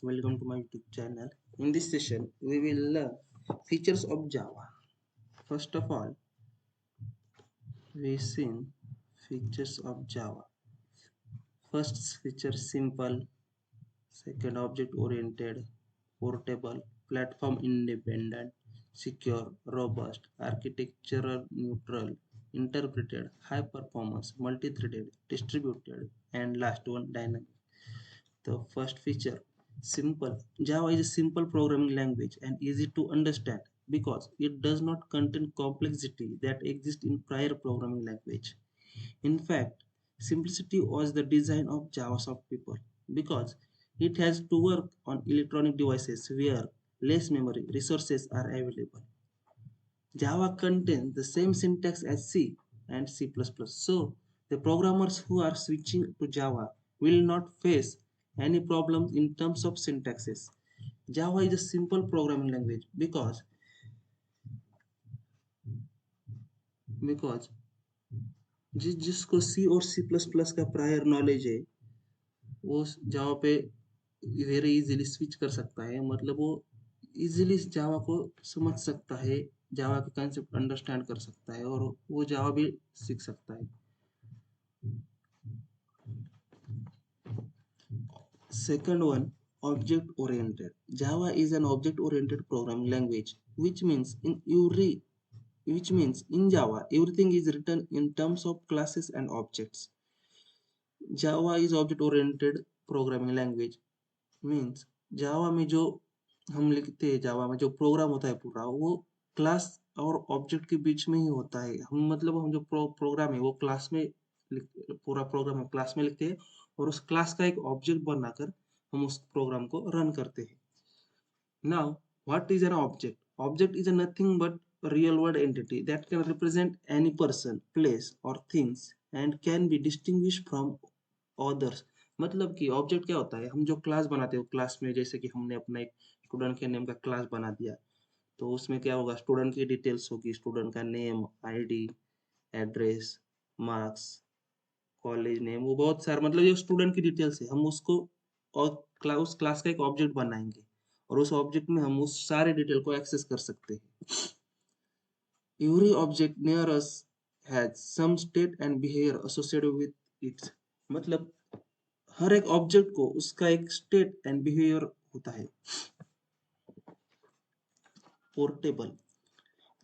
welcome to my YouTube channel. In this session, we will learn features of Java. First of all, we see features of Java. First feature simple, second object oriented, portable, platform independent, secure, robust, architectural neutral, interpreted, high performance, multi-threaded, distributed, and last one dynamic. The first feature, simple. Java is a simple programming language and easy to understand because it does not contain complexity that exists in prior programming language. In fact, simplicity was the design of JavaSoft people because it has to work on electronic devices where less memory resources are available. Java contains the same syntax as C and C++. So, the programmers who are switching to Java will not face any problems in terms of syntaxes. Java is a simple programming language because जिसको C और C++ का prior knowledge है वो जावा पे very easily switch कर सकता है, मतलब वो इजीली जावा को समझ सकता है, जावा के कंसेप्ट अंडरस्टैंड कर सकता है और वो जावा भी सीख सकता है. Second one, object oriented. Java is an object oriented programming language, which means in Java everything is written in terms of classes and objects. Java is object oriented programming language means जावा में जो हम लिखते हैं, जावा में जो programme होता है पूरा वो क्लास और ऑब्जेक्ट के बीच में ही होता है. हम जो प्रोग्राम है वो क्लास में पूरा प्रोग्राम हम क्लास में लिखते हैं और उस क्लास का एक ऑब्जेक्ट बनाकर हम उस प्रोग्राम को रन करते हैं. Now what is an object? Object is nothing but real world entity that can represent any person, place or things and can be distinguished from others. मतलब कि ऑब्जेक्ट क्या होता है, हम जो क्लास बनाते हो क्लास में, जैसे कि हमने अपना एक स्टूडेंट के नेम का क्लास बना दिया तो उसमें क्या होगा, स्टूडेंट की डिटेल्स होगी, स्टूडेंट का name, ID, address, marks, college name, वो बहुत सारे मतलब जो स्टूडेंट की डिटेल्स है हम उसको और उस क्लास का एक ऑब्जेक्ट बनाएंगे और उस ऑब्जेक्ट में हम उस सारे डिटेल को एक्सेस कर सकते हैं. Every object near us has some state and behavior associated with it. मतलब हर एक ऑब्जेक्ट को उसका एक स्टेट एंड बिहेवियर होता है. Portable.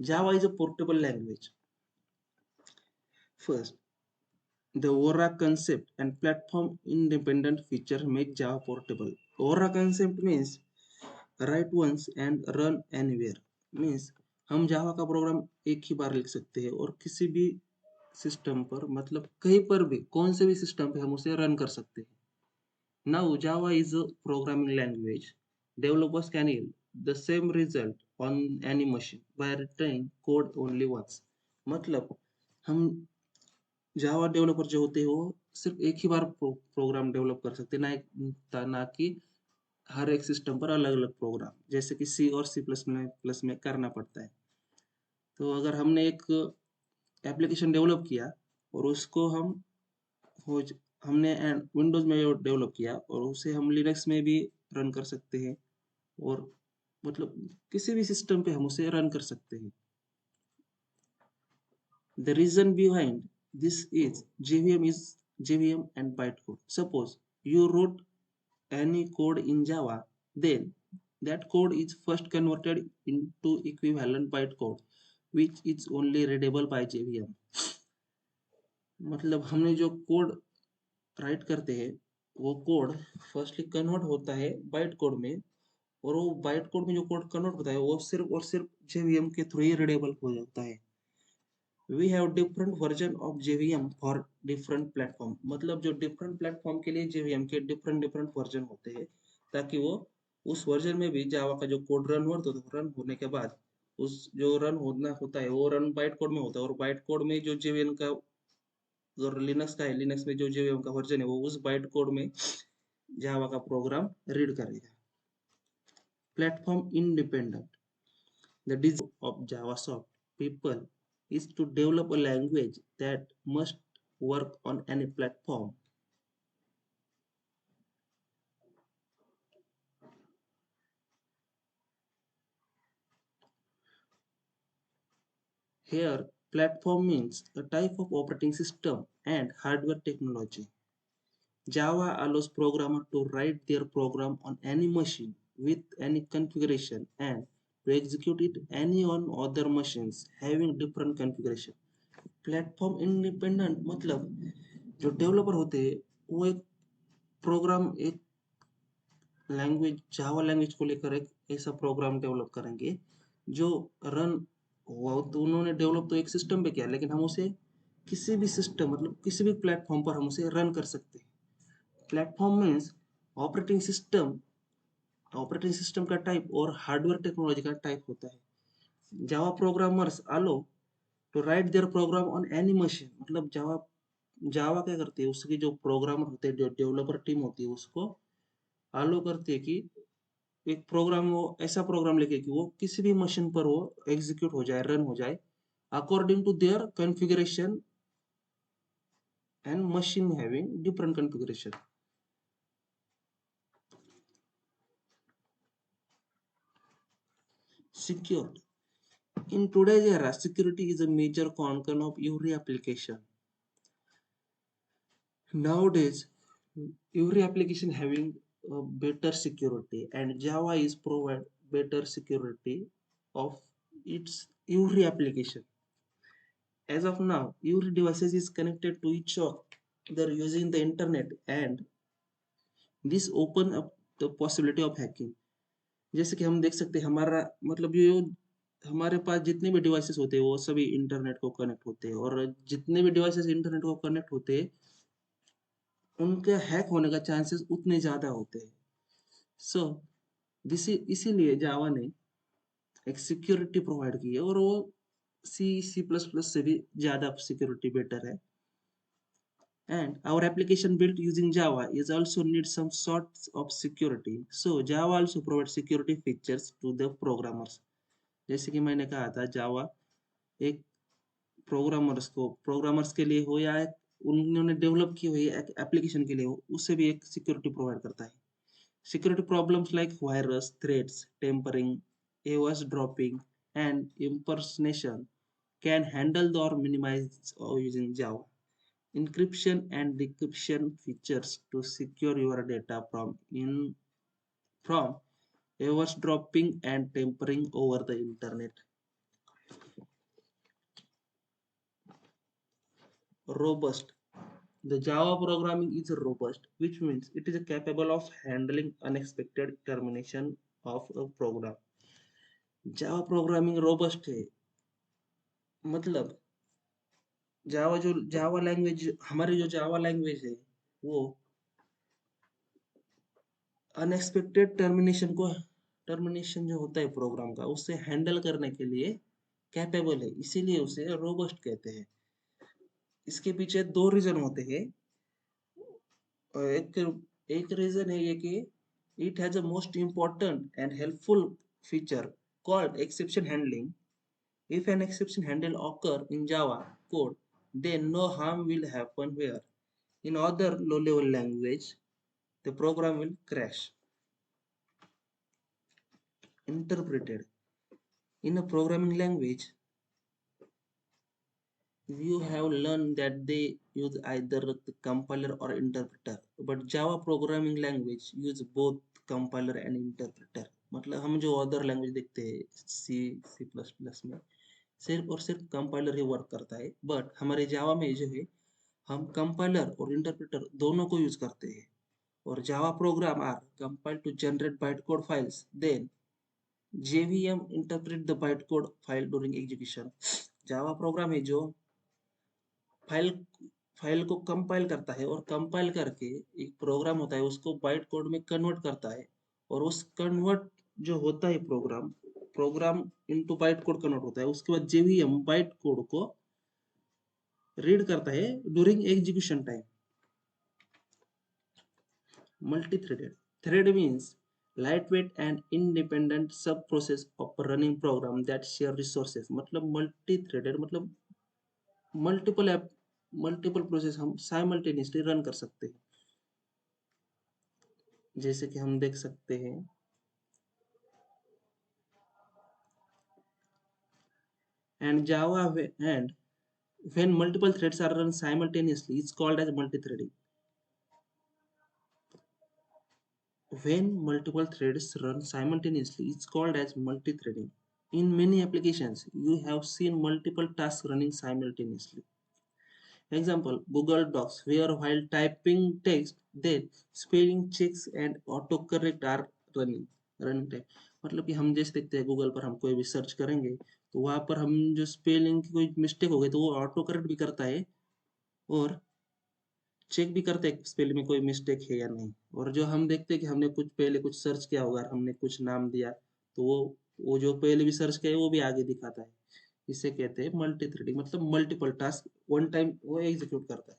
Java is a portable language. First, the Aura concept and platform independent feature make Java portable. Aura concept means write once and run anywhere. Means हम जावा का programme एक ही बार लिख सकते हैं और किसी भी सिस्टम पर, मतलब कहीं पर भी, कौन से भी सिस्टम पे हम उसे रन कर सकते हैं. Now Java is a programming language. Developers can yield the same result on any machine by writing code only once. मतलब हम जावा डेवलपर जो होते हैं वो सिर्फ एक ही बार प्रोग्राम डेवलप कर सकते हैं, ना कि हर एक सिस्टम पर अलग अलग प्रोग्राम, जैसे कि सी और C++ में करना पड़ता है. तो अगर हमने एक एप्लीकेशन डेवलप किया और उसको हमने विंडोज में डेवलप किया और उसे हम लिनक्स में भी रन कर सकते हैं और मतलब किसी भी सिस्टम पे हम उसे रन कर सकते हैं. The reason behind this is JVM and bytecode. Suppose you wrote any code in Java, then that code is first converted into equivalent bytecode, which is only readable by JVM. मतलब हमने जो code right करते हैं वो code firstly convert होता है byte code में और वो बाइट कोड में जो कोड कन्वर्ट होता है वो सिर्फ और सिर्फ JVM के थ्रू ही रीडेबल हो जाता है. We have different version of JVM for different platform. मतलब जो different platform के लिए JVM के different version होते हैं ताकि वो उस वर्जन में भी जावा का जो कोड रन होने के बाद उस जो रन होना होता है वो रन बाइट कोड में होता है और बाइट कोड में जो JVM का, अगर लिनक्स का है, लिनक्स में जो JVM का वर्जन है वो उस बाइट कोड में जावा का प्रोग्राम रीड करेगा. Platform independent. The design of JavaSoft people is to develop a language that must work on any platform. Here, platform means a type of operating system and hardware technology. Java allows programmers to write their program on any machine with any configuration and to execute it any on other machines having different configuration. Platform independent मतलब जो developer होते हैं वो एक programme एक language Java language को लेकर एक ऐसा प्रोग्राम डेवलप करेंगे जो रन हुआ, तो उन्होंने डेवलप तो एक सिस्टम पे किया लेकिन हम उसे किसी भी सिस्टम मतलब किसी भी प्लेटफॉर्म पर हम उसे रन कर सकते हैं। Platform means operating system, operating system का टाइप और हार्डवेयर टेक्नोलॉजी का टाइप होता है। Java programmers allow to write their program on any machine, मतलब जावा जावा क्या करती है, उसकी जो प्रोग्रामर होते हैं, जो डेवलपर टीम होती है, उसको अलो करती है कि एक प्रोग्राम वो ऐसा प्रोग्राम लिखे कि वो किसी भी मशीन पर वो एग्जीक्यूट हो जाए, रन हो जाए according to their configuration and machine having different configuration. Secure. In today's era, security is a major concern of every application. Nowadays, every application having better security, and Java is provide better security of its every application. As of now, every devices is connected to each other using the internet, and this open up the possibility of hacking. जैसे कि हम देख सकते हैं हमारा मतलब ये हमारे पास जितने भी डिवाइसेस होते हैं वो सभी इंटरनेट को कनेक्ट होते हैं, और जितने भी डिवाइसेस इंटरनेट को कनेक्ट होते हैं उनके हैक होने का चांसेस उतने ज़्यादा होते हैं। सो दिस इसीलिए जावा ने एक सिक्योरिटी प्रोवाइड की है, और वो सी प्लस प्लस से भी ज़्यादा सिक्योरिटी बेटर है। And our application built using Java is also need some sorts of security. So Java also provides security features to the programmers. जैसे कि मैंने कहा था जावा एक प्रोग्रामर्स के लिए हो या उन्होंने डेवलप की हुई एक एप्लीकेशन के लिए हो, उससे भी एक सिक्योरिटी प्रोवाइड करता है। Security problems like virus, threads, tampering, eavesdropping and impersonation can handle or minimize using Java. Encryption and decryption features to secure your data from eavesdropping and tampering over the internet. Robust. The Java programming is robust, which means it is capable of handling unexpected termination of a program. Java programming robust है, मतलब Java language हमारी जो Java language है वो unexpected termination जो होता है programme का उससे हैंडल करने के लिए कैपेबल है, इसीलिए उसे रोबस्ट कहते हैं। इसके पीछे दो रीजन होते हैं। एक एक रीजन है ये कि it has a most important and helpful feature called exception handling. If an exception handle occur in Java code, then no harm will happen where in other low-level language the program will crash. Interpreted. In a programming language, you have learned that they use either the compiler or interpreter, but Java programming language use both compiler and interpreter. मतलब हम जो other language देखते हैं C plus plus में सिर्फ और सिर्फ compiler ही work करता है, बट हमारे जावा में जो है हम कंपाइलर और इंटरप्रेटर दोनों को यूज करते हैं। और Java program are compile to generate byte code files, then JVM interpret the byte code file during execution. Java program है जो फाइल फाइल को कंपाइल करता है और कंपाइल करके एक प्रोग्राम होता है उसको बाइट कोड में कन्वर्ट करता है, और उस कन्वर्ट जो होता है program program into byte code convert होता है, उसके बाद JVM बाइट कोड को रीड करता है during execution time. Multi-threaded. Thread means lightweight and independent sub-process of a running program that share resources. मतलब multi-threaded मतलब मल्टीपल ऐप मल्टीपल प्रोसेस हम साइमल्टेनियसली रन कर सकते हैं। जैसे कि हम देख सकते हैं And Java and when multiple threads are run simultaneously, it's called as multi-threading. When multiple threads run simultaneously, it's called as multi-threading. In many applications, you have seen multiple tasks running simultaneously. Example, Google Docs, where while typing text, then spelling checks and autocorrect are running time. मतलब कि हम जैसे देखते हैं Google पर हम कोई भी सर्च करेंगे तो वहां पर हम जो स्पेलिंग की कोई मिस्टेक हो गई तो वो ऑटो करेक्ट भी करता है और चेक भी करते हैं स्पेलिंग में कोई मिस्टेक है या नहीं। और जो हम देखते हैं कि हमने कुछ पहले कुछ सर्च किया होगा, हमने कुछ नाम दिया तो वो जो पहले भी सर्च किया है वो भी आगे दिखाता है। इसे कहते हैं मल्टी थ्रेडिंग, मतलब मल्टीपल टास्क वन टाइम वो एग्जीक्यूट करता है।